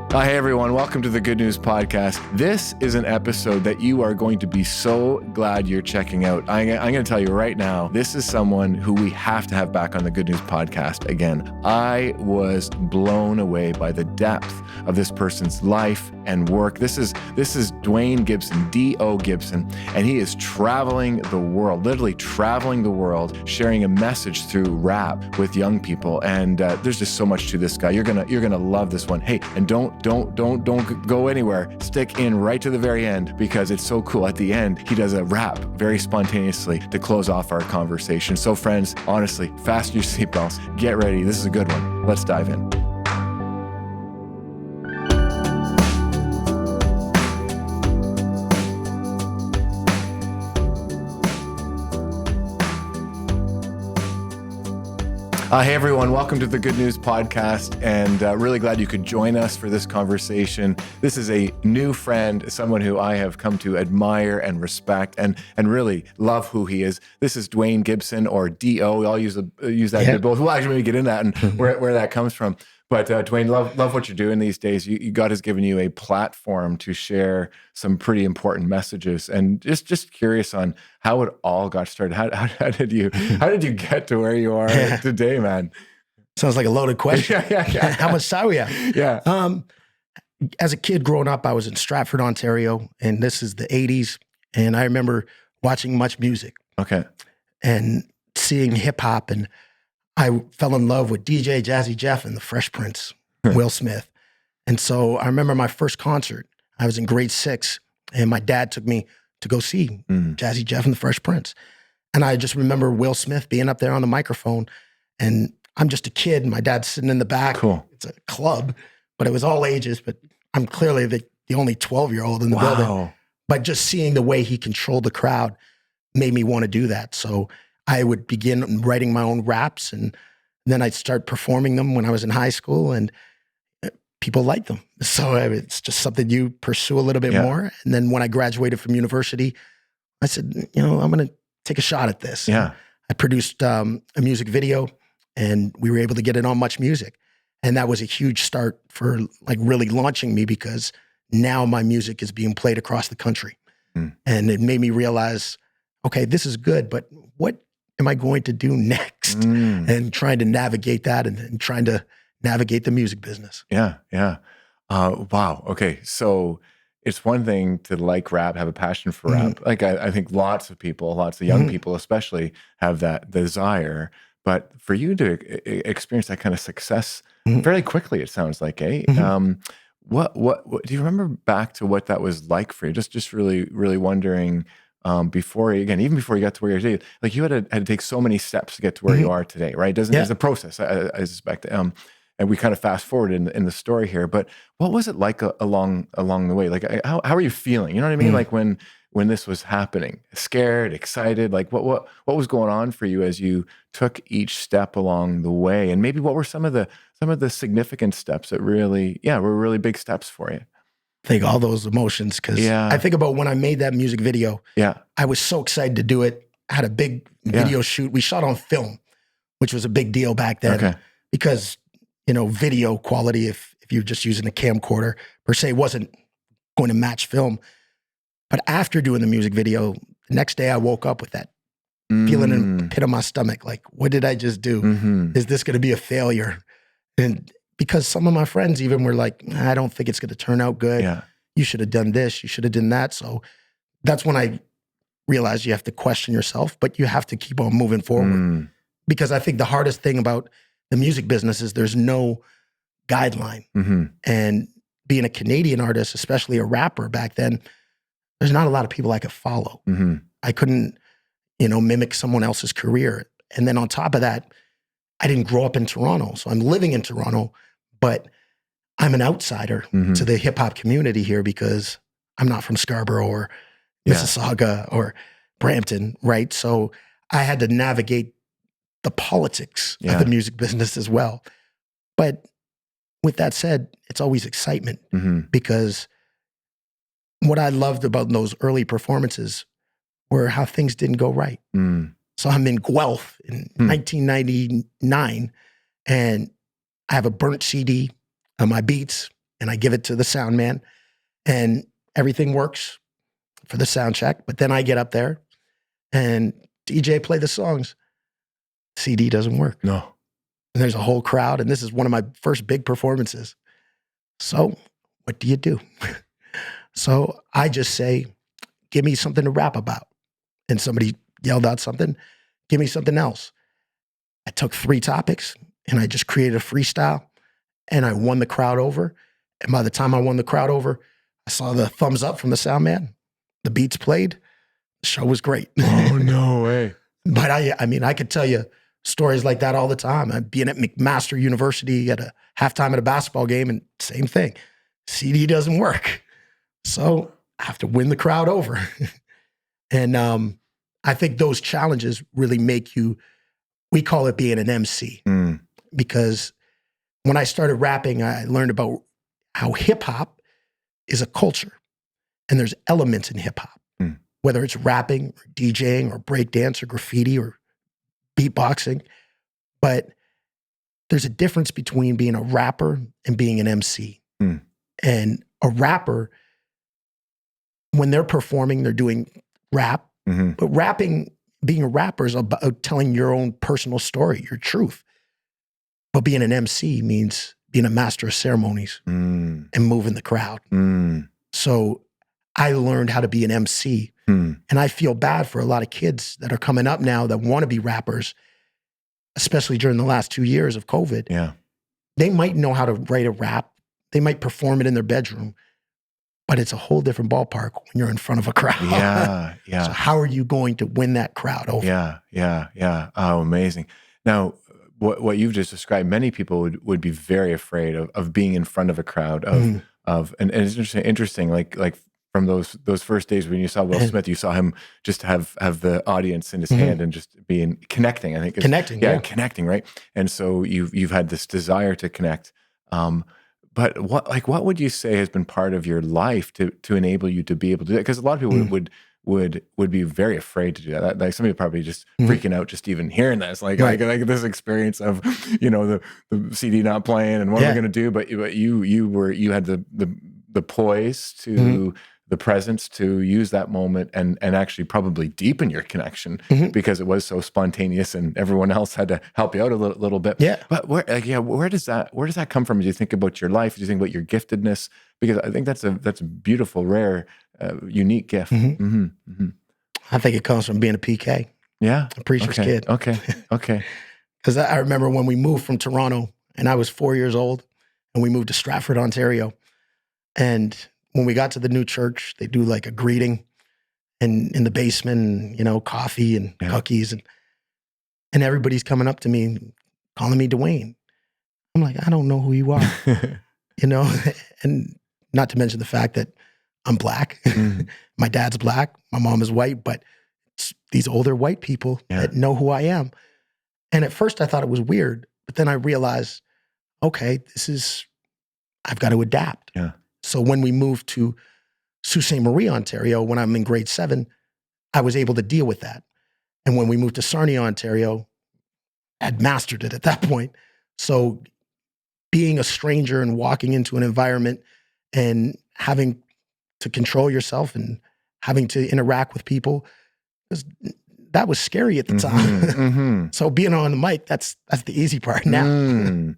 Hey everyone, welcome to the Good News Podcast. This is an episode that you are going to be so glad you're checking out. I'm going to tell you right now, this is someone who we have to have back on the Good News Podcast again. I was blown away by the depth of this person's life and work. This is Duane Gibson, D.O. Gibson, and he is traveling the world, literally traveling the world, sharing a message through rap with young people. And there's just so much to this guy. You're gonna love this one. Hey, and don't go anywhere. Stick in right to the very end because it's so cool. At the end, he does a rap very spontaneously to close off our conversation. So friends, honestly, fasten your seatbelts. Get ready. This is a good one. Let's dive in. Hey everyone, welcome to the Good News Podcast, and really glad you could join us for this conversation. This is a new friend, someone who I have come to admire and respect and really love who he is. This is Duane Gibson, or D.O. We all use that both. We'll actually maybe get in that and where that comes from. But Duane, love what you're doing these days. God has given you a platform to share some pretty important messages, and just curious on how it all got started. How did you get to where you are today, man? Sounds like a loaded question. Yeah. How much time we have? Yeah. As a kid growing up, I was in Stratford, Ontario, and this is the 80s. And I remember watching Much Music. Okay. And seeing hip hop, and I fell in love with DJ Jazzy Jeff and the Fresh Prince, Will Smith. And so I remember my first concert. I was in grade 6, and my dad took me to go see Jazzy Jeff and the Fresh Prince. And I just remember Will Smith being up there on the microphone, and I'm just a kid, and my dad's sitting in the back. Cool. It's a club, but it was all ages, but I'm clearly the only 12-year-old in the building. But just seeing the way he controlled the crowd made me want to do that. So I would begin writing my own raps, and then I'd start performing them when I was in high school, and people liked them. So it's just something you pursue a little bit more. And then when I graduated from university, I said, I'm going to take a shot at this. Yeah. I produced a music video, and we were able to get it on Much Music. And that was a huge start for like really launching me, because now my music is being played across the country. And it made me realize, okay, this is good, but what am I going to do next? And trying to navigate that, and trying to navigate the music business. Yeah. Wow. Okay. So it's one thing to like rap, have a passion for rap. Like I think lots of young people especially have that desire. But for you to experience that kind of success fairly quickly, it sounds like, what do you remember back to what that was like for you? Just really wondering. Even before you got to where you're today, like you had to take so many steps to get to where you are today, right? There's a process, I suspect. And we kind of fast forward in the story here, but what was it like along the way? Like, how are you feeling? You know what I mean? Like when this was happening, scared, excited, like what was going on for you as you took each step along the way? And maybe what were some of the significant steps that were really big steps for you? I think all those emotions, because I think about when I made that music video. I was so excited to do it. I had a big video shoot. We shot on film, which was a big deal back then, because video quality, if you're just using a camcorder per se, wasn't going to match film. But after doing the music video, the next day I woke up with that feeling in the pit of my stomach, like, what did I just do? Is this going to be a failure? And because some of my friends even were like, I don't think it's going to turn out good. You should have done this. You should have done that. So that's when I realized you have to question yourself, but you have to keep on moving forward. Because I think the hardest thing about the music business is there's no guideline. And being a Canadian artist, especially a rapper back then, there's not a lot of people I could follow. I couldn't, mimic someone else's career. And then on top of that, I didn't grow up in Toronto. So I'm living in Toronto, but I'm an outsider to the hip hop community here, because I'm not from Scarborough or Mississauga or Brampton, right? So I had to navigate the politics of the music business as well. But with that said, it's always excitement, because what I loved about those early performances were how things didn't go right. So I'm in Guelph in 1999, and I have a burnt CD of my beats, and I give it to the sound man, and everything works for the sound check. But then I get up there and DJ play the songs. CD doesn't work. No. And there's a whole crowd, and this is one of my first big performances. So what do you do? So I just say, give me something to rap about. And somebody yelled out something, give me something else. I took 3 topics and I just created a freestyle, and I won the crowd over. And by the time I won the crowd over, I saw the thumbs up from the sound man. The beats played. The show was great. Oh, no way. But I mean, I could tell you stories like that all the time. I'd be at McMaster University at a halftime at a basketball game, and same thing. CD doesn't work. So I have to win the crowd over. And I think those challenges really make you, we call it being an MC. Because when I started rapping, I learned about how hip hop is a culture. And there's elements in hip hop, whether it's rapping or DJing or breakdance or graffiti or beatboxing. But there's a difference between being a rapper and being an MC. And a rapper, when they're performing, they're doing rap. But rapping, being a rapper is about telling your own personal story, your truth. But being an MC means being a master of ceremonies and moving the crowd. So I learned how to be an MC. And I feel bad for a lot of kids that are coming up now that want to be rappers, especially during the last 2 years of COVID. Yeah. They might know how to write a rap. They might perform it in their bedroom, but it's a whole different ballpark when you're in front of a crowd. Yeah, yeah. So how are you going to win that crowd over? Yeah. Oh, amazing. Now, what you've just described, many people would be very afraid of being in front of a crowd and it's interesting, like from those first days when you saw Will Smith, you saw him just have the audience in his hand and just being connecting. I think connecting, right? And so you've had this desire to connect. But what would you say has been part of your life to enable you to be able to do that? Because a lot of people would be very afraid to do that. Like some people probably just freaking out just even hearing this, like this experience of the CD not playing and what am I going to do? But you had the poise to the presence to use that moment and actually probably deepen your connection because it was so spontaneous and everyone else had to help you out a little bit. Yeah. But where does that come from? Do you think about your life? Do you think about your giftedness? Because I think that's a beautiful, rare, unique gift. I think it comes from being a PK. Yeah. A preacher's kid. Okay. Because I remember when we moved from Toronto and I was 4 years old and we moved to Stratford, Ontario. And when we got to the new church, they do like a greeting and in the basement, and, coffee and cookies. And everybody's coming up to me, calling me Duane. I'm like, I don't know who you are, and not to mention the fact that I'm black. My dad's black. My mom is white, but it's these older white people that know who I am. And at first I thought it was weird, but then I realized, okay, I've got to adapt. Yeah. So when we moved to Sault Ste. Marie, Ontario, when I'm in grade 7, I was able to deal with that. And when we moved to Sarnia, Ontario, I'd mastered it at that point. So being a stranger and walking into an environment and having to control yourself and having to interact with people, that was scary at the time. So being on the mic, that's the easy part now.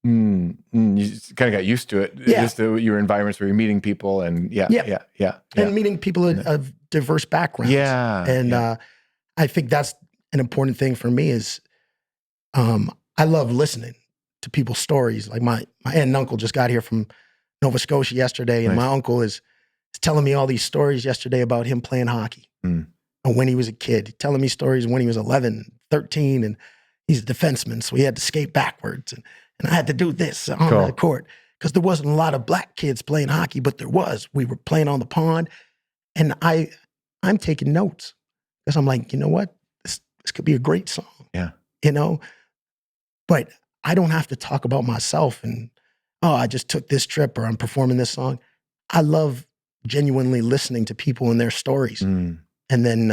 You kind of got used to it. Just your environments where you're meeting people and and meeting people of diverse backgrounds. I think that's an important thing for me is I love listening to people's stories. Like my aunt and uncle just got here from Nova Scotia yesterday, and my uncle is telling me all these stories yesterday about him playing hockey and when he was a kid, telling me stories when he was 11, 13, and he's a defenseman, so he had to skate backwards. And I had to do this on the court because there wasn't a lot of black kids playing hockey, but there was. We were playing on the pond, and I'm taking notes because I'm like, you know what? This could be a great song. Yeah. But I don't have to talk about myself and, I just took this trip or I'm performing this song. I love genuinely listening to people and their stories. And then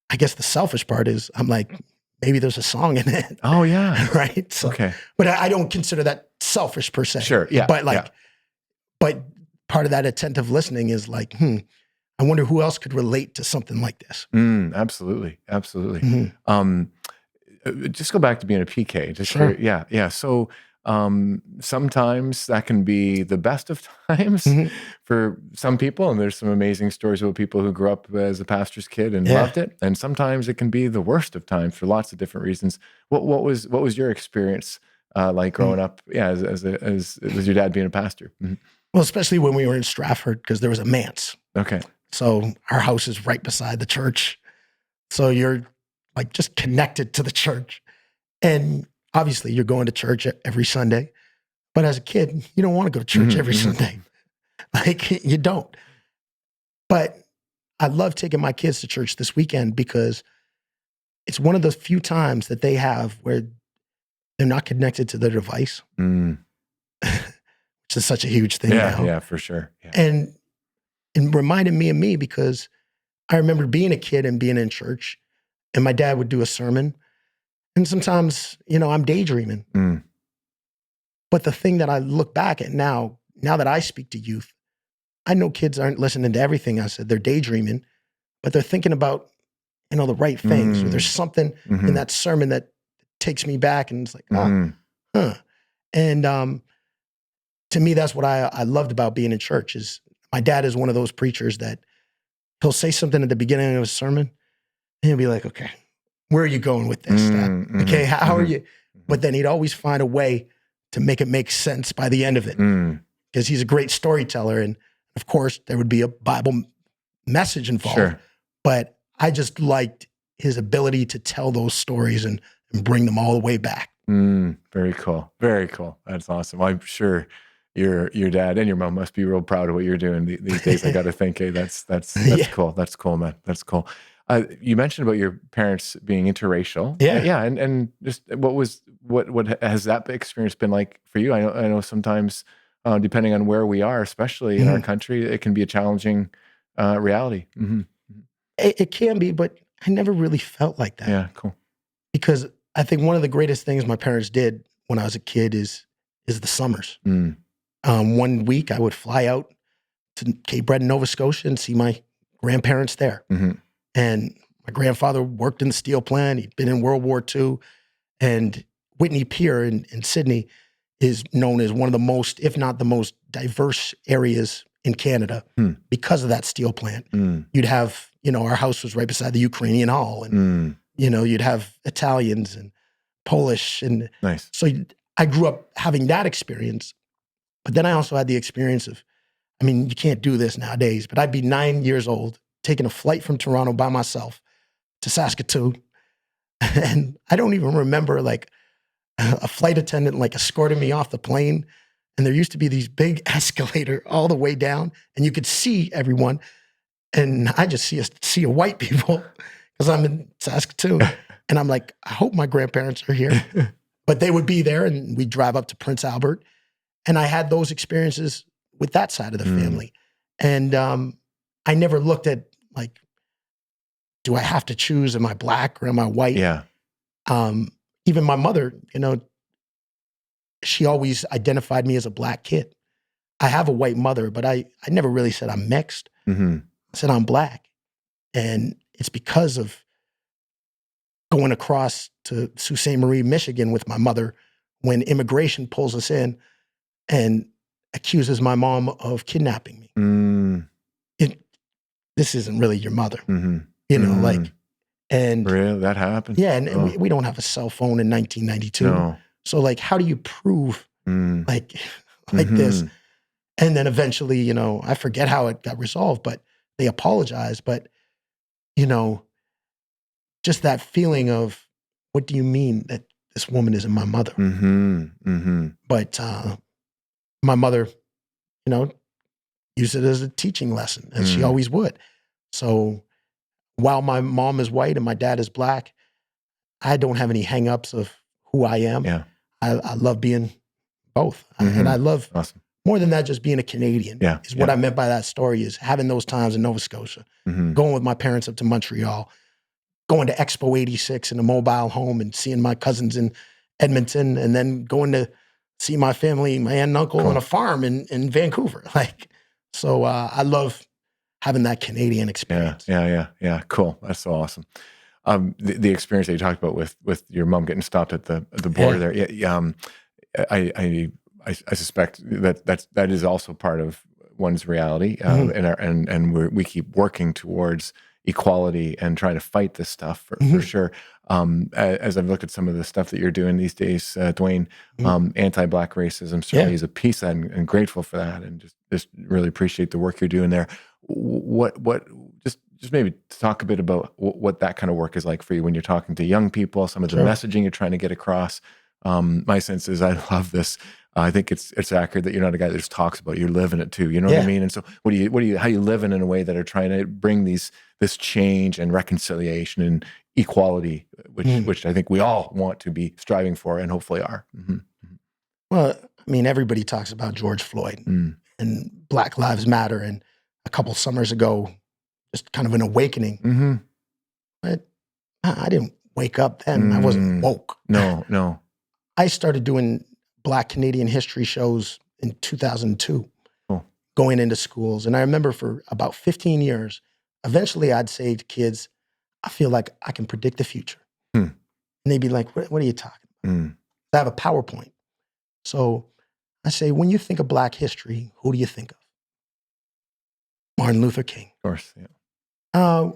I guess the selfish part is I'm like, maybe there's a song in it. Oh, yeah. Right? So, but I don't consider that selfish per se. Sure, yeah. But But part of that attentive listening is like, I wonder who else could relate to something like this. Absolutely. Absolutely. Just go back to being a PK. Just Sure. Yeah. So sometimes that can be the best of times for some people, and there's some amazing stories about people who grew up as a pastor's kid and loved it. And sometimes it can be the worst of times for lots of different reasons. What was your experience like growing up? Yeah, as was your dad being a pastor? Well, especially when we were in Stratford, because there was a manse. Okay. So our house is right beside the church. So you're like just connected to the church. And obviously you're going to church every Sunday. But as a kid, you don't want to go to church every Sunday. Like you don't. But I love taking my kids to church this weekend because it's one of those few times that they have where they're not connected to their device, which is such a huge thing now. Yeah, for sure. Yeah. And reminded me of me because I remember being a kid and being in church, and my dad would do a sermon. And sometimes, I'm daydreaming. But the thing that I look back at now that I speak to youth, I know kids aren't listening to everything I said. They're daydreaming, but they're thinking about, the right things. Or there's something in that sermon that takes me back and it's like, huh. And to me, that's what I loved about being in church is my dad is one of those preachers that he'll say something at the beginning of a sermon and he'll be like, okay, where are you going with this? Okay, how are you? But then he'd always find a way to make it make sense by the end of it because he's a great storyteller. And of course, there would be a Bible message involved. Sure. But I just liked his ability to tell those stories and bring them all the way back. Very cool. Very cool. That's awesome. I'm sure your dad and your mom must be real proud of what you're doing these days. I got to think, hey, that's cool. That's cool, man. That's cool. You mentioned about your parents being interracial. Yeah. And just what has that experience been like for you? I know sometimes, depending on where we are, especially in our country, it can be a challenging reality. It can be, but I never really felt like that. Yeah, cool. Because I think one of the greatest things my parents did when I was a kid is the summers. 1 week I would fly out to Cape Breton, Nova Scotia and see my grandparents there. And my grandfather worked in the steel plant. He'd been in World War II. And Whitney Pier in Sydney is known as one of the most, if not the most diverse areas in Canada because of that steel plant. You'd have, our house was right beside the Ukrainian Hall. And, you'd have Italians and Polish. And nice. So I grew up having that experience. But then I also had the experience of, you can't do this nowadays, but I'd be 9 years old, taking a flight from Toronto by myself to Saskatoon. And I don't even remember like a flight attendant like escorting me off the plane. And there used to be these big escalator all the way down and you could see everyone. And I just see a sea of white people because I'm in Saskatoon. And I'm like, I hope my grandparents are here. But they would be there and we'd drive up to Prince Albert. And I had those experiences with that side of the family. And I never looked at like, do I have to choose? Am I black or am I white? Yeah. Even my mother, she always identified me as a black kid. I have a white mother, but I never really said I'm mixed. I said I'm black. And it's because of going across to Sault Ste. Marie, Michigan with my mother when immigration pulls us in and accuses my mom of kidnapping me. This isn't really your mother. Like, and really, that happened. Yeah, and we don't have a cell phone in 1992. No. So like, how do you prove like this? And then eventually, I forget how it got resolved, but they apologized. But just that feeling of, what do you mean that this woman isn't my mother? But my mother, used it as a teaching lesson, as she always would. So while my mom is white and my dad is black, I don't have any hangups of who I am. Yeah. I love being both. And I love, more than that, just being a Canadian is what I meant by that story, is having those times in Nova Scotia, going with my parents up to Montreal, going to Expo 86 in a mobile home and seeing my cousins in Edmonton, and then going to see my family, my aunt and uncle on a farm in Vancouver. Like, so I love having that Canadian experience. Yeah. Cool. That's so awesome. The experience that you talked about with your mom getting stopped at the border there. Yeah. I suspect that is also part of one's reality, and we keep working towards equality and trying to fight this stuff for sure. As I've looked at some of the stuff that you're doing these days, Duane, anti-Black racism certainly is a piece of that, and grateful for that, and just really appreciate the work you're doing there. What just maybe talk a bit about what that kind of work is like for you when you're talking to young people, some of the messaging you're trying to get across. My sense is I love this. I think it's accurate that you're not a guy that just talks about it, you're living it too. You know what I mean? And so how you living in a way that are trying to bring this change and reconciliation and equality, which I think we all want to be striving for and hopefully are. Well, I mean, everybody talks about George Floyd and Black Lives Matter, and a couple summers ago, just kind of an awakening. But I didn't wake up then. I wasn't woke. No. I started doing Black Canadian history shows in 2002, going into schools. And I remember for about 15 years, eventually I'd say to kids, I feel like I can predict the future. And they'd be like, what are you talking about? I have a PowerPoint. So I say, when you think of Black history, who do you think of? Martin Luther King. Of course, yeah.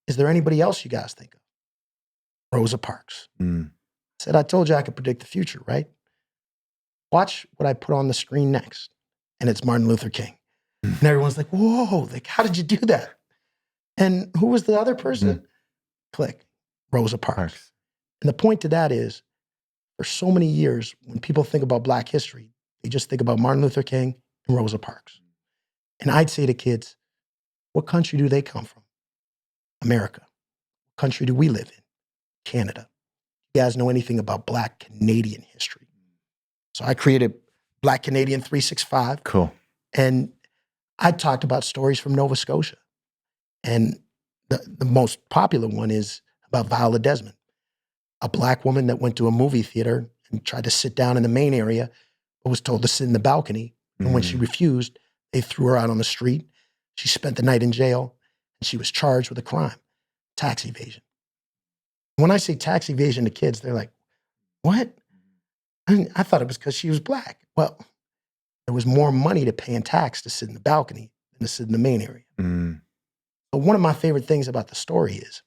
Is there anybody else you guys think of? Rosa Parks. I said, I told you I could predict the future, right? Watch what I put on the screen next. And it's Martin Luther King. And everyone's like, whoa, like, how did you do that? And who was the other person? Click, Rosa Parks. And the point to that is, for so many years, when people think about Black history, they just think about Martin Luther King and Rosa Parks. And I'd say to kids, what country do they come from? America. What country do we live in? Canada. You guys know anything about Black Canadian history? So I created Black Canadian 365. Cool. And I talked about stories from Nova Scotia. And the most popular one is about Viola Desmond, a Black woman that went to a movie theater and tried to sit down in the main area, but was told to sit in the balcony. And when she refused, they threw her out on the street. She spent the night in jail, and she was charged with a crime, tax evasion. When I say tax evasion to kids, they're like, what? I thought it was because she was Black. Well, there was more money to pay in tax to sit in the balcony than to sit in the main area. But one of my favorite things about the story is,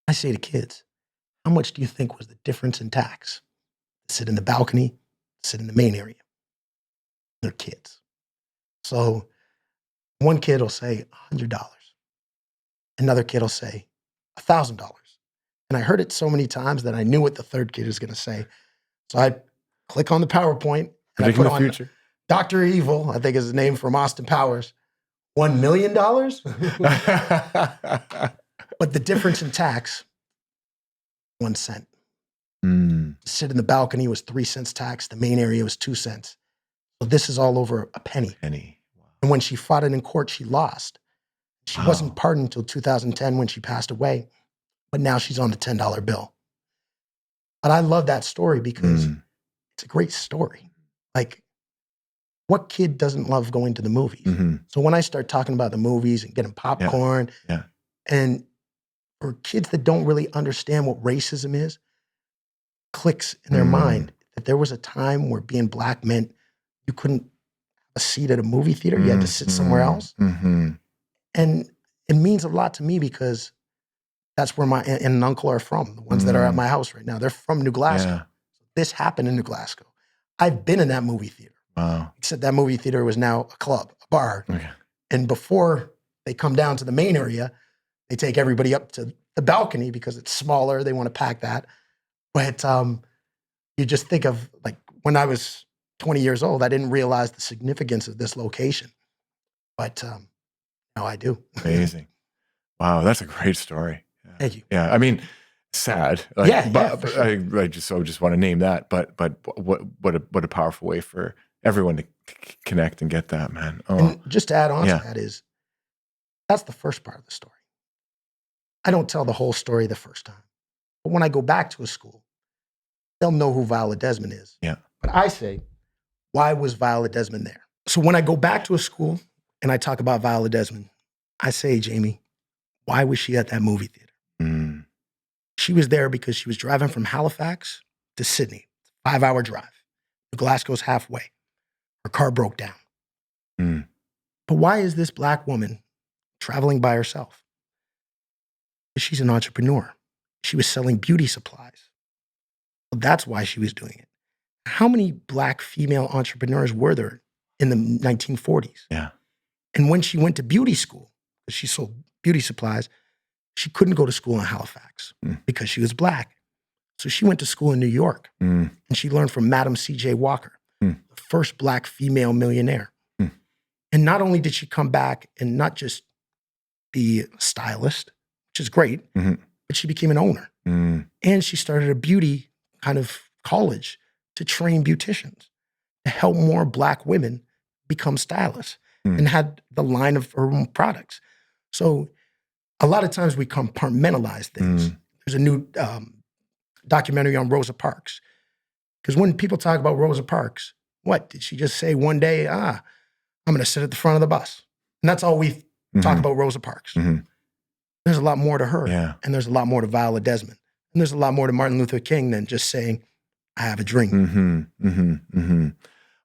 I say to kids, how much do you think was the difference in tax? Sit in the balcony, sit in the main area. They're kids. So one kid will say $100. Another kid will say $1,000. And I heard it so many times that I knew what the third kid was going to say. So I click on the PowerPoint and I put on future. Dr. Evil, I think is his name, from Austin Powers, $1 million? But the difference in tax, 1 cent. To sit in the balcony was 3 cents tax. The main area was 2 cents. So this is all over a penny. Wow. And when she fought it in court, she lost. She wasn't pardoned until 2010 when she passed away. But now she's on the $10 bill. But I love that story because it's a great story. Like, what kid doesn't love going to the movies? So when I start talking about the movies and getting popcorn, and for kids that don't really understand what racism is, clicks in their mind that there was a time where being Black meant you couldn't have a seat at a movie theater. You had to sit somewhere else. And it means a lot to me because that's where my aunt and uncle are from, the ones that are at my house right now. They're from New Glasgow. This happened in New Glasgow. I've been in that movie theater. Wow. Except that movie theater was now a club, a bar. Okay. And before they come down to the main area, they take everybody up to the balcony because it's smaller. They want to pack that. But you just think of, like, when I was 20 years old, I didn't realize the significance of this location. But now I do. Amazing. Wow, that's a great story. Thank you. Yeah, I mean, sad. Like, but sure. I just want to name that. But what a powerful way for everyone to connect and get that, man. Oh. And just to add on to that is, that's the first part of the story. I don't tell the whole story the first time. But when I go back to a school, they'll know who Viola Desmond is. Yeah. But I say, why was Viola Desmond there? So when I go back to a school and I talk about Viola Desmond, I say, Jamie, why was she at that movie theater? Mm. She was there because she was driving from Halifax to Sydney, 5-hour drive. Glasgow's halfway. Her car broke down. Mm. But why is this Black woman traveling by herself? She's an entrepreneur. She was selling beauty supplies. Well, that's why she was doing it. How many Black female entrepreneurs were there in the 1940s? Yeah. And when she went to beauty school, because she sold beauty supplies, she couldn't go to school in Halifax because she was Black. So she went to school in New York, and she learned from Madam C.J. Walker, the first Black female millionaire. And not only did she come back and not just be a stylist, which is great, but she became an owner. And she started a beauty kind of college to train beauticians, to help more Black women become stylists, and had the line of her own products. So a lot of times we compartmentalize things. There's a new documentary on Rosa Parks. Because when people talk about Rosa Parks, what, did she just say one day, I'm going to sit at the front of the bus? And that's all we talk about Rosa Parks. There's a lot more to her. Yeah. And there's a lot more to Viola Desmond. And there's a lot more to Martin Luther King than just saying, I have a dream.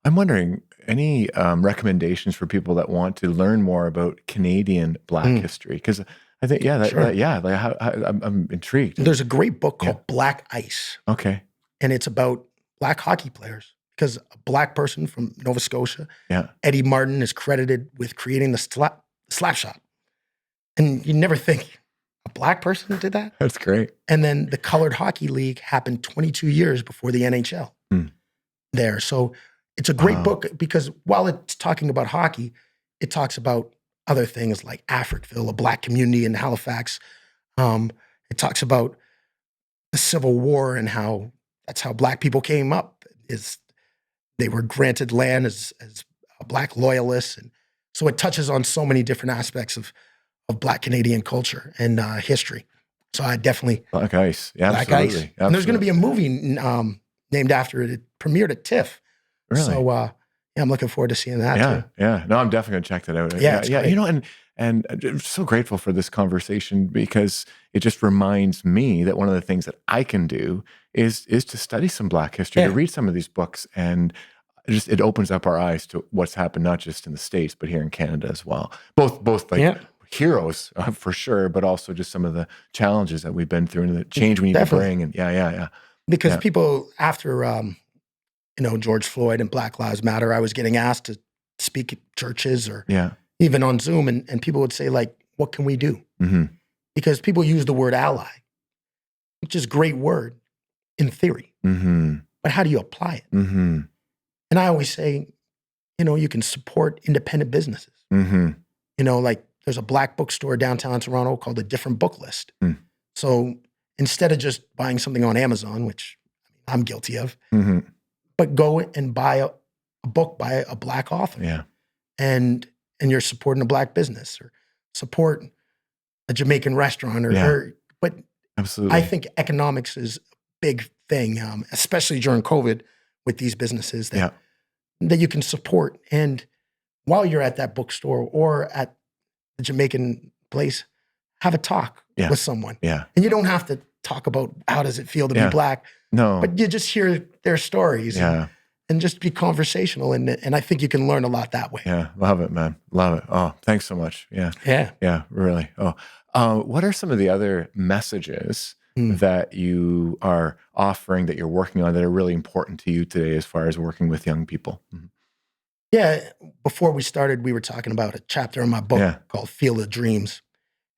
I'm wondering, any recommendations for people that want to learn more about Canadian Black history? Because I think, I'm intrigued. There's a great book called Black Ice. Okay. And it's about Black hockey players. Because a Black person from Nova Scotia, Eddie Martin, is credited with creating the slap shot. And you never think a Black person did that? That's great. And then the Colored Hockey League happened 22 years before the NHL there. So it's a great book because while it's talking about hockey, it talks about other things like Africville, a Black community in Halifax. It talks about the Civil War and how that's how Black people came up, is they were granted land as Black loyalists. And so it touches on so many different aspects of Black Canadian culture and history. So I definitely... Black Ice. Yeah, Black absolutely. Ice. And there's going to be a movie named after it. It premiered at TIFF. Really? So I'm looking forward to seeing that too. Yeah. No, I'm definitely going to check that out. Yeah. You know, and I'm so grateful for this conversation because it just reminds me that one of the things that I can do is to study some Black history, to read some of these books, and it opens up our eyes to what's happened, not just in the States, but here in Canada as well. Both like heroes for sure, but also just some of the challenges that we've been through and the change we need to bring. And Because people after, George Floyd and Black Lives Matter, I was getting asked to speak at churches or even on Zoom, and people would say, like, what can we do? Because people use the word ally, which is a great word in theory, but how do you apply it? And I always say, you can support independent businesses. Like there's a Black bookstore downtown Toronto called The Different Book List. So instead of just buying something on Amazon, which I'm guilty of, but go and buy a book by a Black author. And you're supporting a Black business, or support a Jamaican restaurant, but absolutely. I think economics is a big thing, especially during COVID with these businesses that you can support. And while you're at that bookstore or at the Jamaican place, have a talk with someone. And you don't have to talk about how does it feel to be Black. No. But you just hear their stories and just be conversational. And I think you can learn a lot that way. Yeah. Love it, man. Love it. Oh, thanks so much. Yeah. Yeah, really. What are some of the other messages that you are offering, that you're working on, that are really important to you today as far as working with young people? Yeah. Before we started, we were talking about a chapter in my book called Field of Dreams.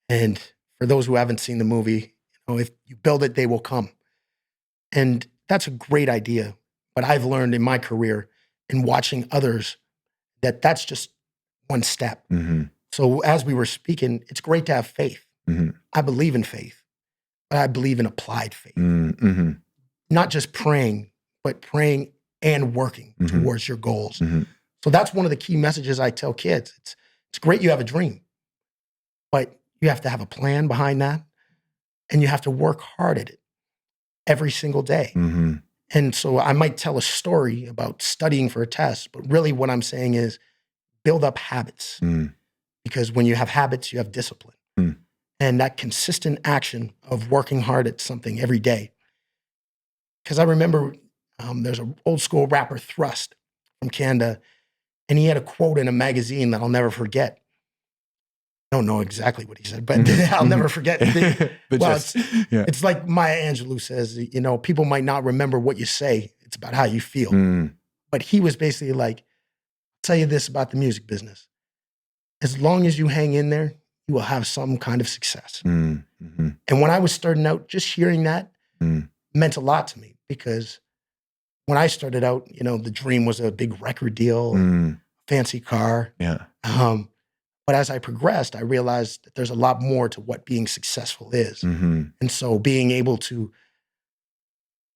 And for those who haven't seen the movie, if you build it, they will come. And that's a great idea. But I've learned in my career, in watching others, that that's just one step. So as we were speaking, it's great to have faith. I believe in faith, but I believe in applied faith. Not just praying, but praying and working towards your goals. So that's one of the key messages I tell kids. It's great you have a dream, but you have to have a plan behind that, and you have to work hard at it every single day. And so I might tell a story about studying for a test, but really what I'm saying is build up habits. Because when you have habits, you have discipline. And that consistent action of working hard at something every day. Because I remember there's an old school rapper, Thrust, from Canada, and he had a quote in a magazine that I'll never forget. I don't know exactly what he said, but I'll never forget. It's like Maya Angelou says, you know, people might not remember what you say. It's about how you feel. But he was basically like, I'll tell you this about the music business. As long as you hang in there, you will have some kind of success. And when I was starting out, just hearing that meant a lot to me, because when I started out, you know, the dream was a big record deal, fancy car. But as I progressed, I realized that there's a lot more to what being successful is. And so being able to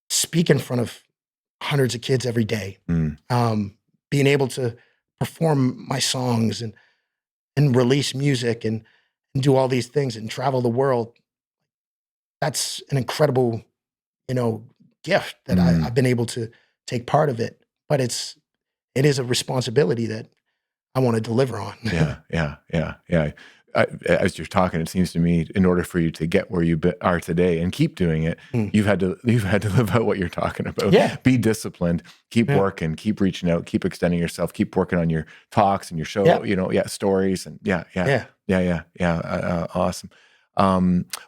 speak in front of hundreds of kids every day, being able to perform my songs and release music and do all these things and travel the world, that's an incredible, you know, gift that I've been able to take part of it. But it is a responsibility that I want to deliver on. Yeah. As you're talking, it seems to me, in order for you to get where you are today and keep doing it, you've had to live out what you're talking about. Be disciplined, keep working, keep reaching out, keep extending yourself, keep working on your talks and your show, you know, stories, and awesome.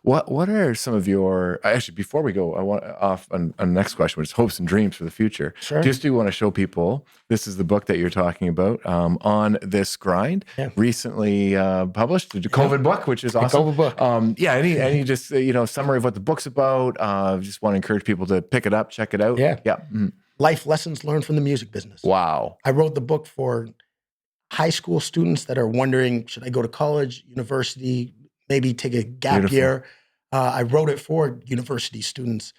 What are some of your, actually, before we go, I want off on the next question, which is hopes and dreams for the future. Just do want to show people, this is the book that you're talking about, On This Grind, recently published, the COVID book, which is awesome. COVID book. Any just, you know, summary of what the book's about. Just want to encourage people to pick it up, check it out. Life lessons learned from the music business. Wow. I wrote the book for high school students that are wondering, should I go to college, university, maybe take a gap year. I wrote it for university students.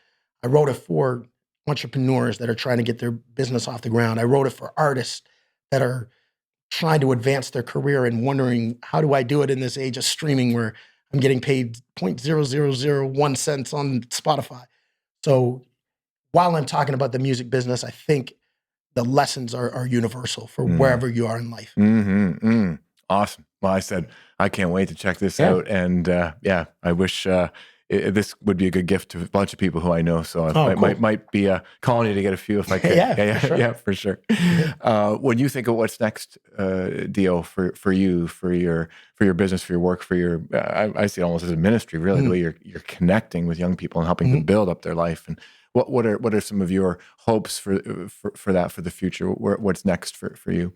I wrote it for entrepreneurs that are trying to get their business off the ground. I wrote it for artists that are trying to advance their career and wondering, how do I do it in this age of streaming where I'm getting paid 0.0001 cents on Spotify? So while I'm talking about the music business, I think the lessons are universal for wherever you are in life. Awesome. Well, I said, I can't wait to check this out. And I wish this would be a good gift to a bunch of people who I know. So I might be calling you to get a few if I could. For sure. When you think of what's next, Dio, for you, for your business, for your work, for your, I see it almost as a ministry, really, the way you're connecting with young people and helping them build up their life. And what are some of your hopes for that, for the future? What's next for you?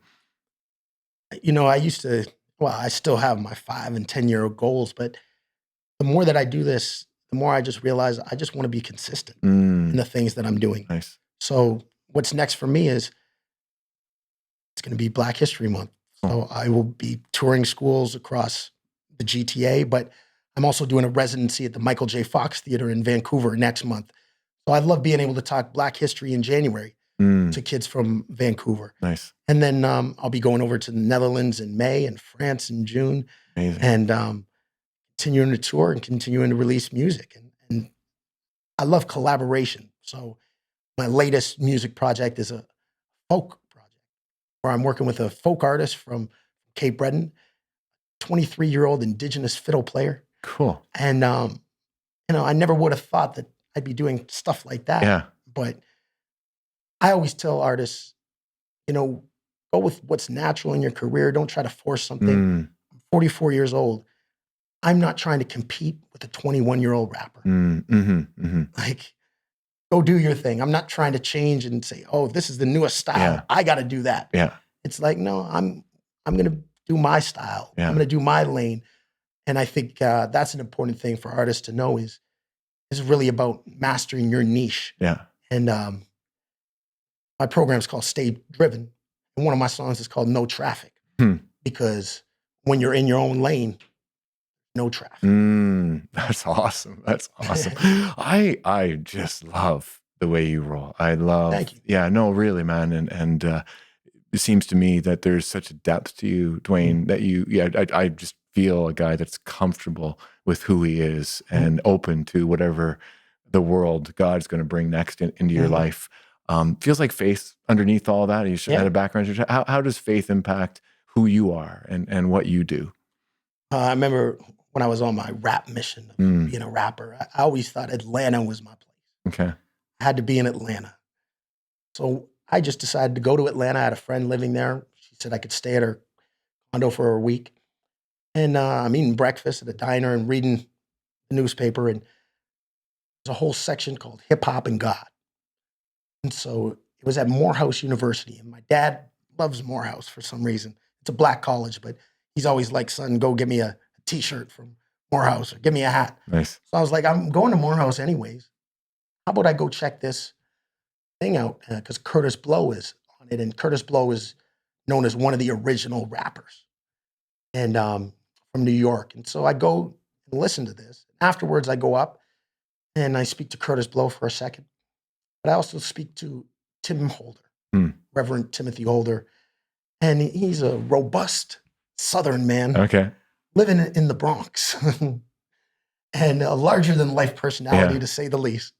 You know, I still have my 5 and 10-year goals, but the more that I do this, the more I just realize I just want to be consistent in the things that I'm doing. Nice. So what's next for me is it's going to be Black History Month. So I will be touring schools across the GTA, but I'm also doing a residency at the Michael J. Fox Theater in Vancouver next month. So I love being able to talk Black history in January to kids from Vancouver. Nice. And then I'll be going over to the Netherlands in May and France in June. Amazing. And continuing to tour and continuing to release music. And I love collaboration. So my latest music project is a folk project where I'm working with a folk artist from Cape Breton, 23-year-old Indigenous fiddle player. Cool. And, you know, I never would have thought that I'd be doing stuff like that. Yeah. But I always tell artists, you know, go with what's natural in your career. Don't try to force something. I'm 44 years old. I'm not trying to compete with a 21-year-old rapper. Like, go do your thing. I'm not trying to change and say, oh, this is the newest style. I got to do that. It's like, no, I'm going to do my style. I'm going to do my lane. And I think that's an important thing for artists to know is really about mastering your niche. And my program is called Stay Driven. And one of my songs is called No Traffic. Because when you're in your own lane, no traffic. That's awesome. That's awesome. I just love the way you roll. I love. Thank you. Yeah, no, really, man. And it seems to me that there's such a depth to you, Duane, that I just feel a guy that's comfortable with who he is and open to whatever the world God's going to bring next into your life. Feels like faith underneath all that. You should have a background. How does faith impact who you are and what you do? I remember when I was on my rap mission, being a rapper, I always thought Atlanta was my place. Okay. I had to be in Atlanta. So I just decided to go to Atlanta. I had a friend living there. She said I could stay at her condo for a week. And I'm eating breakfast at a diner and reading the newspaper. And there's a whole section called Hip Hop and God. And so it was at Morehouse University. And my dad loves Morehouse for some reason. It's a black college, but he's always like, son, go get me a t-shirt from Morehouse or give me a hat. Nice. So I was like, I'm going to Morehouse anyways. How about I go check this thing out? Because Curtis Blow is on it. And Curtis Blow is known as one of the original rappers and from New York. And so I go and listen to this. Afterwards, I go up and I speak to Curtis Blow for a second. But I also speak to Tim Holder, Reverend Timothy Holder. And he's a robust Southern man living in the Bronx and a larger than life personality, to say the least.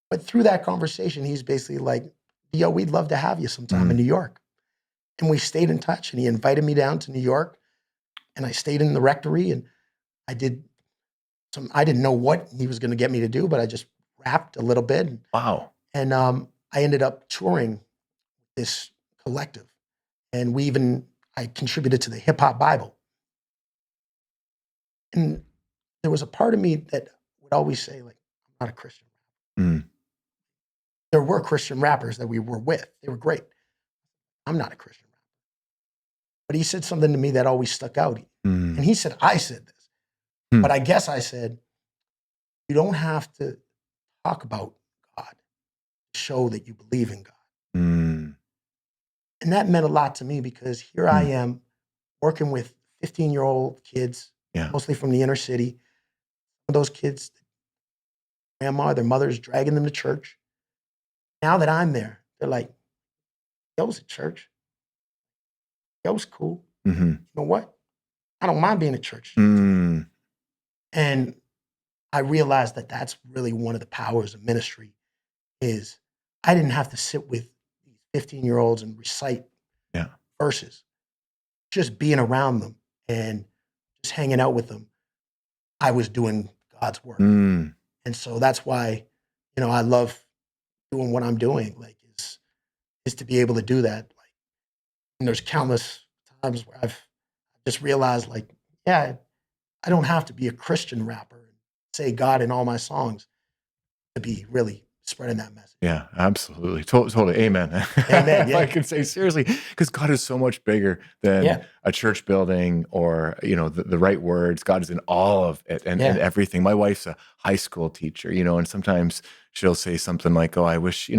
But through that conversation, he's basically like, yo, we'd love to have you sometime in New York. And we stayed in touch and he invited me down to New York and I stayed in the rectory and I didn't know what he was going to get me to do, but I just rapped a little bit. Wow. And I ended up touring this collective. And I contributed to the Hip Hop Bible. And there was a part of me that would always say, like, I'm not a Christian rapper. There were Christian rappers that we were with. They were great. I'm not a Christian rapper. But he said something to me that always stuck out. And he said, I said this. But I guess I said, you don't have to talk about God to show that you believe in God. And that meant a lot to me because here I am working with 15-year-old kids, mostly from the inner city. Some of those kids, grandma, their mother's dragging them to church. Now that I'm there, they're like, yo, was at church. Yo, was cool. You know what? I don't mind being at church. And I realized that that's really one of the powers of ministry is I didn't have to sit with 15-year-olds and recite verses. Just being around them and just hanging out with them, I was doing God's work. And so that's why, I love doing what I'm doing, like is to be able to do that. Like, and there's countless times where I've just realized, like, I don't have to be a Christian rapper and say God in all my songs to be really spreading that message. Yeah, absolutely. Totally. Amen. Amen. If I can say seriously, because God is so much bigger than a church building or, the right words. God is in all of it and everything. My wife's a high school teacher, and sometimes she'll say something like, oh, I wish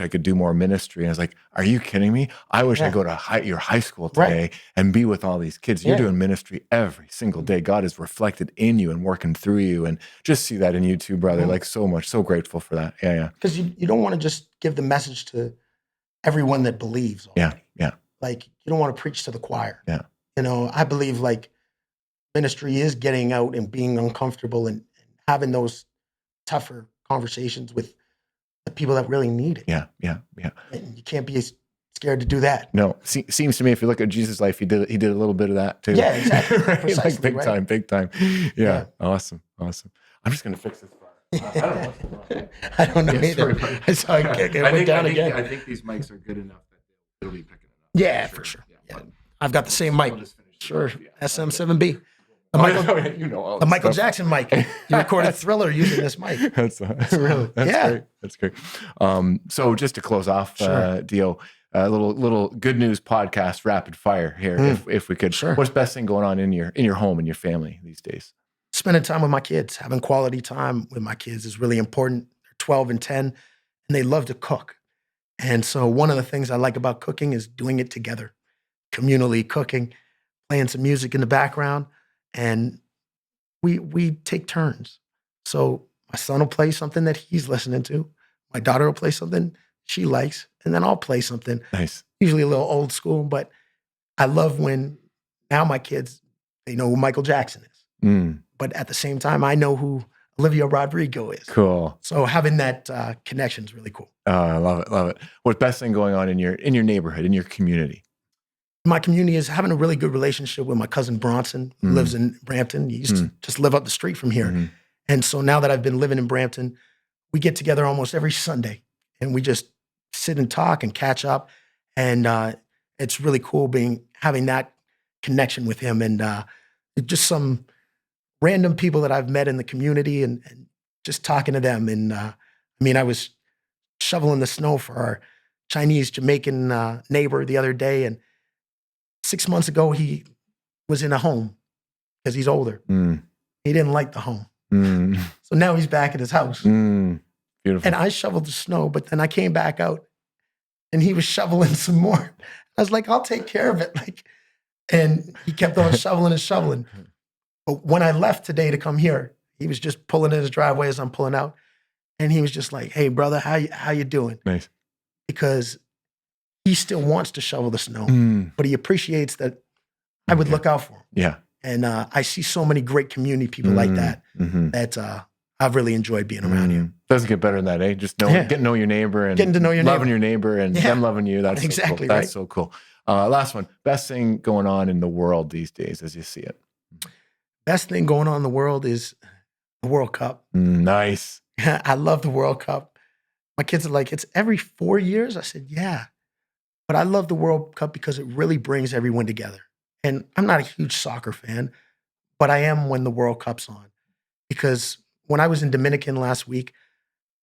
I could do more ministry. And I was like, are you kidding me? I wish I go to your high school today and be with all these kids. You're doing ministry every single day. God is reflected in you and working through you. And just see that in you too, brother. Like so much, so grateful for that. Yeah. Because you don't want to just give the message to everyone that believes already. Yeah. Like you don't want to preach to the choir. Yeah. I believe like ministry is getting out and being uncomfortable and having those tougher conversations with the people that really need it. Yeah. And you can't be scared to do that. No, seems to me if you look at Jesus' life, he did a little bit of that too. Yeah, exactly. Right? Precisely, Like big time. Yeah. Awesome. I'm just gonna fix this. I don't know what's wrong. I don't know either. It went down again. I think these mics are good enough that it'll be picking it up. Yeah, for sure. Yeah. I've got the same mic. Sure. SM7B. The Michael Jackson mic. You recorded Thriller using this mic. That's great. That's great. So just to close off, Dio, a little good news podcast, rapid fire here, if we could. Sure. What's the best thing going on in your home and your family these days? Spending time with my kids, having quality time with my kids is really important. They're 12 and 10, and they love to cook. And so one of the things I like about cooking is doing it together, communally cooking, playing some music in the background, and we take turns. So my son will play something that he's listening to. My daughter will play something she likes, and then I'll play something. Nice. Usually a little old school, but I love when now my kids, they know who Michael Jackson is. But at the same time, I know who Olivia Rodrigo is. Cool. So having that connection is really cool. I love it. Love it. What's best thing going on in your neighborhood, in your community? My community is having a really good relationship with my cousin Bronson, who lives in Brampton. He used to just live up the street from here. And so now that I've been living in Brampton, we get together almost every Sunday and we just sit and talk and catch up. And it's really cool having that connection with him and just some random people that I've met in the community and just talking to them. And I was shoveling the snow for our Chinese Jamaican neighbor the other day. And 6 months ago, he was in a home because he's older. He didn't like the home. So now he's back at his house. Beautiful. And I shoveled the snow, but then I came back out and he was shoveling some more. I was like, I'll take care of it. And he kept on shoveling and shoveling. But when I left today to come here, he was just pulling in his driveway as I'm pulling out. And he was just like, hey, brother, how you doing? Nice. Because he still wants to shovel the snow, but he appreciates that I would look out for him. Yeah. And I see so many great community people like that, that I've really enjoyed being around here. Doesn't get better than that, eh? Just getting to know your neighbor and getting to know your loving your neighbor and them loving you. That's exactly so cool. That's so cool. Last one. Best thing going on in the world these days as you see it? Best thing going on in the world is the World Cup. Nice. I love the World Cup. My kids are like, it's every 4 years? I said, yeah. But I love the World Cup because it really brings everyone together. And I'm not a huge soccer fan, but I am when the World Cup's on. Because when I was in Dominican last week,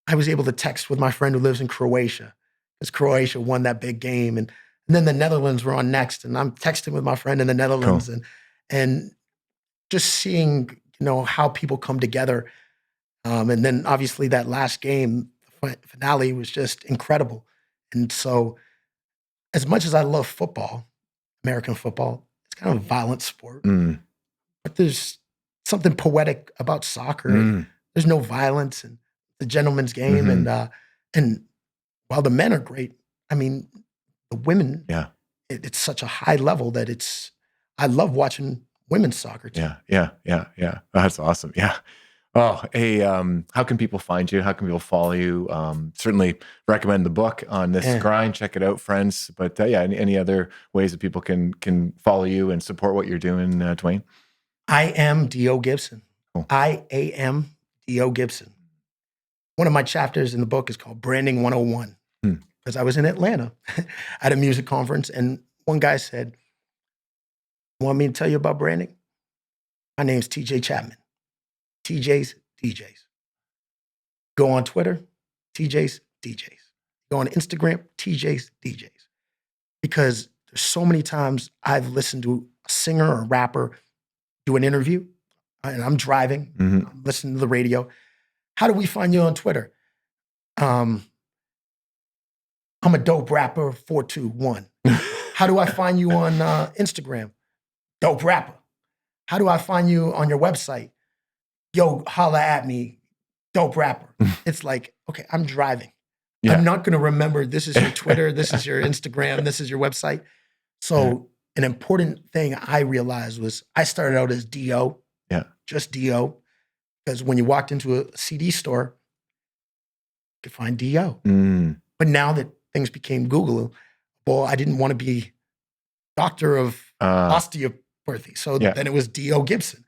I was able to text with my friend who lives in Croatia because Croatia won that big game. And then the Netherlands were on next. And I'm texting with my friend in the Netherlands. Cool. And just seeing, how people come together. And then obviously that last game, the finale was just incredible. And so as much as I love football, American football, it's kind of a violent sport. But there's something poetic about soccer. There's no violence and the gentleman's game. And while the men are great, the women, it's such a high level that I love watching women's soccer too. Yeah. That's awesome. Yeah. Oh, hey, how can people find you? How can people follow you? Certainly recommend the book on this grind. Check it out, friends. But any other ways that people can follow you and support what you're doing, Duane? I am D.O. Gibson. Cool. I am D.O. Gibson. One of my chapters in the book is called Branding 101 because I was in Atlanta at a music conference and one guy said, want me to tell you about branding? My name's TJ Chapman. TJ's DJs. Go on Twitter, TJ's DJs. Go on Instagram, TJ's DJs. Because there's so many times I've listened to a singer or a rapper do an interview and I'm driving, I'm listening to the radio. How do we find you on Twitter? I'm a dope rapper 421. How do I find you on Instagram? Dope rapper. How do I find you on your website? Yo, holla at me, dope rapper. It's like, okay, I'm driving. Yeah. I'm not going to remember this is your Twitter, this is your Instagram, this is your website. So an important thing I realized was I started out as D.O., just D.O., because when you walked into a CD store, you could find D.O. But now that things became Google, well, I didn't want to be doctor of osteopathy. So then it was D.O. Gibson.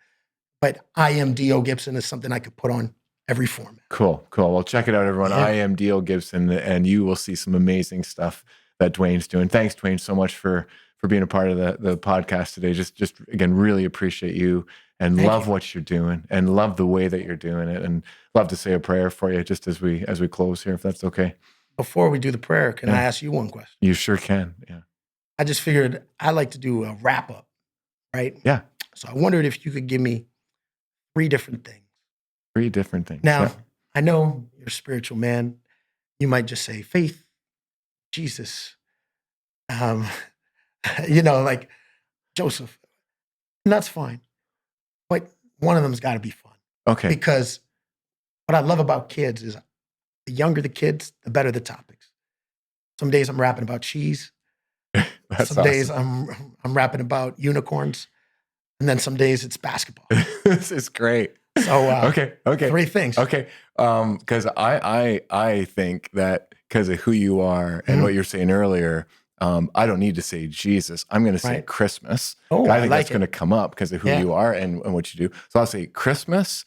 But I am D.O. Gibson is something I could put on every format. Cool. Well, check it out, everyone. I am D.O. Gibson, and you will see some amazing stuff that Duane's doing. Thanks, Duane, so much for being a part of the podcast today. Just again, really appreciate you and love what you're doing and love the way that you're doing it, and love to say a prayer for you just as we close here, if that's okay. Before we do the prayer, can I ask you one question? You sure can. Yeah. I just figured I like to do a wrap up, right? Yeah. So I wondered if you could give me 3 different things. 3 different things. Now, I know you're a spiritual man. You might just say faith, Jesus, like Joseph. And that's fine. But one of them's got to be fun. Okay. Because what I love about kids is the younger the kids, the better the topics. Some days I'm rapping about cheese. Some days I'm rapping about unicorns. And then some days it's basketball. This is great. So okay. 3 things. Okay. Because I think that because of who you are and what you're saying earlier, I don't need to say Jesus. I'm going to say Christmas. Oh, I think like that's going to come up because of who you are and what you do. So I'll say Christmas,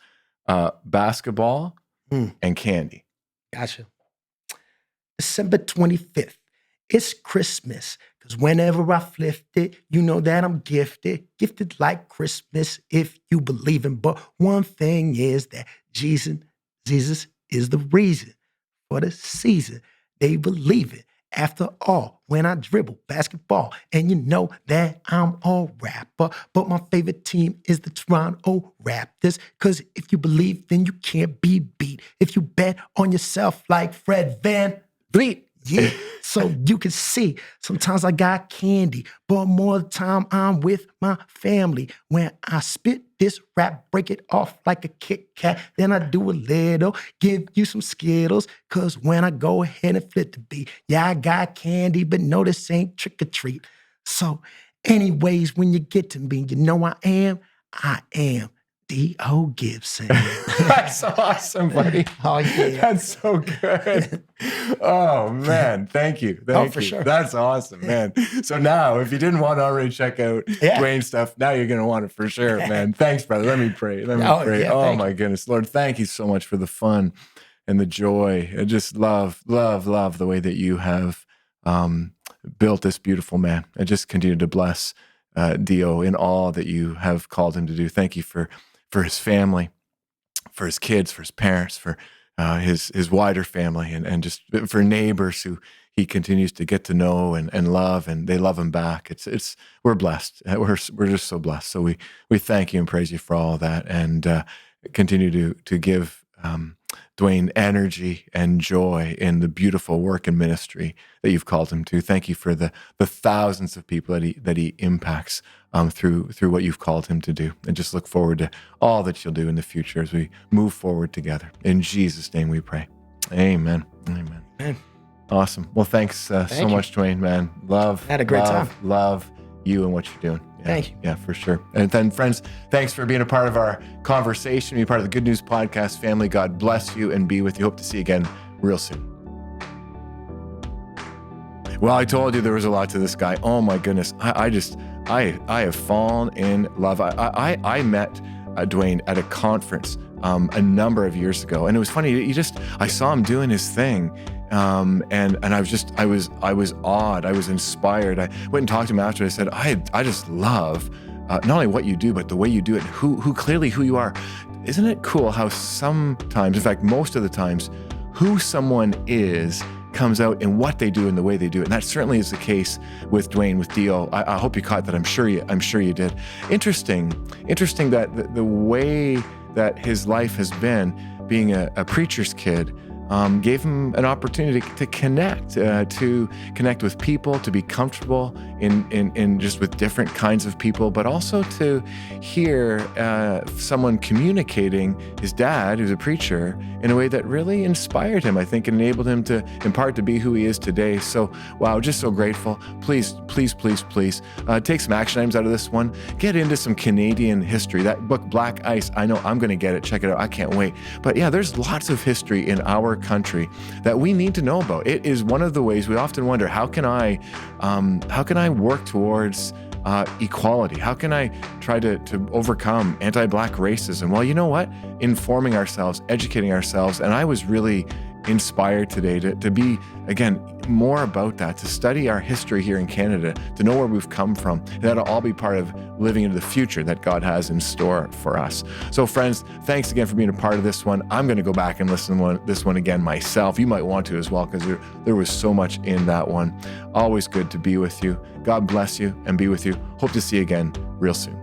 basketball, and candy. Gotcha. December 25th. It's Christmas. Because whenever I flip it, you know that I'm gifted. Gifted like Christmas if you believe in. But one thing is that Jesus is the reason for the season. They believe it. After all, when I dribble basketball, and you know that I'm a rapper, but my favorite team is the Toronto Raptors, because if you believe, then you can't be beat. If you bet on yourself like Fred Van Vliet, yeah, so you can see, sometimes I got candy, but more of the time I'm with my family. When I spit this rap, break it off like a Kit Kat, then I do a little, give you some Skittles, because when I go ahead and flip the beat, yeah, I got candy, but no, this ain't trick or treat. So anyways, when you get to me, you know I am D.O. Gibson. That's awesome, buddy. Oh, yeah. That's so good. Oh, man. Thank you. Thank for you. sure. That's awesome, man. So now, if you didn't want to already check out Duane's stuff, now you're going to want it for sure, man. Thanks, brother. Let me pray. Let me pray. Yeah, oh, my goodness. Lord, thank you so much for the fun and the joy. I just love the way that you have built this beautiful man. I just continue to bless Dio in all that you have called him to do. Thank you for his family, for his kids, for his parents, for his wider family, and just for neighbors who he continues to get to know and love, and they love him back. We're blessed. We're just so blessed. So we thank you and praise you for all of that, and continue to give Duane energy and joy in the beautiful work and ministry that you've called him to. Thank you for the thousands of people that he impacts through what you've called him to do. And just look forward to all that you'll do in the future as we move forward together. In Jesus' name we pray. Amen. Amen. Amen. Awesome. Well, thanks so much, Duane, man. Had a great time. Love you and what you're doing. Yeah, thank you. Yeah, for sure. And then, friends, thanks for being a part of our conversation, be part of the Good News Podcast family. God bless you and be with you. Hope to see you again real soon. Well, I told you there was a lot to this guy. Oh my goodness. I have fallen in love. I met Duane at a conference a number of years ago, and it was funny. I saw him doing his thing. And I was awed. I was inspired. I went and talked to him after. I said, I just love not only what you do, but the way you do it, who clearly who you are. Isn't it cool how sometimes, in fact, most of the times, who someone is comes out in what they do and the way they do it. And that certainly is the case with Duane, with Dio. I hope you caught that. I'm sure you did. Interesting that the way that his life has been, being a preacher's kid, gave him an opportunity to connect with people, to be comfortable in just with different kinds of people, but also to hear someone communicating, his dad, who's a preacher, in a way that really inspired him, I think, and enabled him to, in part, to be who he is today. So, wow, just so grateful. Please, take some action items out of this one. Get into some Canadian history. That book, Black Ice, I know I'm going to get it. Check it out. I can't wait. But yeah, there's lots of history in our country that we need to know about. It is one of the ways we often wonder, how can I work towards equality? How can I try to overcome anti-Black racism? Well, you know what? Informing ourselves, educating ourselves, and I was really inspired today to be, again, more about that, to study our history here in Canada, to know where we've come from, and that'll all be part of living into the future that God has in store for us. So friends, thanks again for being a part of this one. I'm going to go back and listen to this one again myself. You might want to as well, because there was so much in that one. Always good to be with you. God bless you and be with you. Hope to see you again real soon.